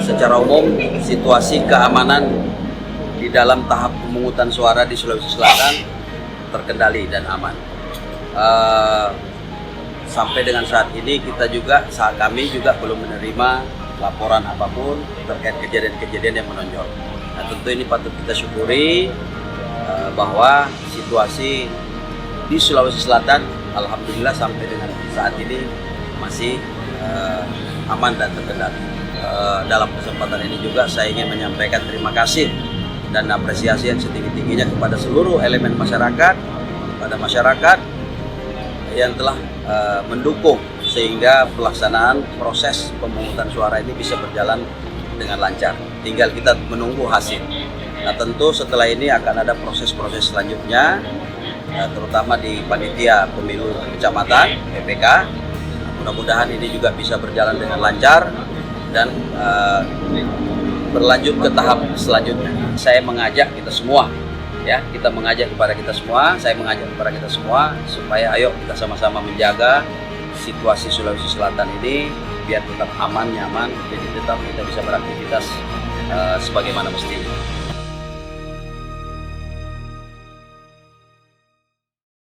secara umum situasi keamanan di dalam tahap pemungutan suara di Sulawesi Selatan terkendali dan aman. Sampai dengan saat ini kami juga belum menerima laporan apapun terkait kejadian-kejadian yang menonjol. Nah, tentu ini patut kita syukuri bahwa situasi di Sulawesi Selatan alhamdulillah sampai dengan saat ini masih aman dan terkendali. Dalam kesempatan ini juga saya ingin menyampaikan terima kasih dan apresiasi yang setinggi-tingginya kepada seluruh elemen masyarakat, kepada masyarakat yang telah mendukung sehingga pelaksanaan proses pemungutan suara ini bisa berjalan dengan lancar. Tinggal kita menunggu hasil. Nah, tentu setelah ini akan ada proses-proses selanjutnya, terutama di panitia pemilu kecamatan (PPK). Mudah-mudahan ini juga bisa berjalan dengan lancar dan berlanjut ke tahap selanjutnya. Saya mengajak kita semua, saya mengajak kepada kita semua supaya ayo kita sama-sama menjaga situasi Sulawesi Selatan ini biar tetap aman, nyaman, jadi tetap kita bisa beraktivitas sebagaimana mestinya.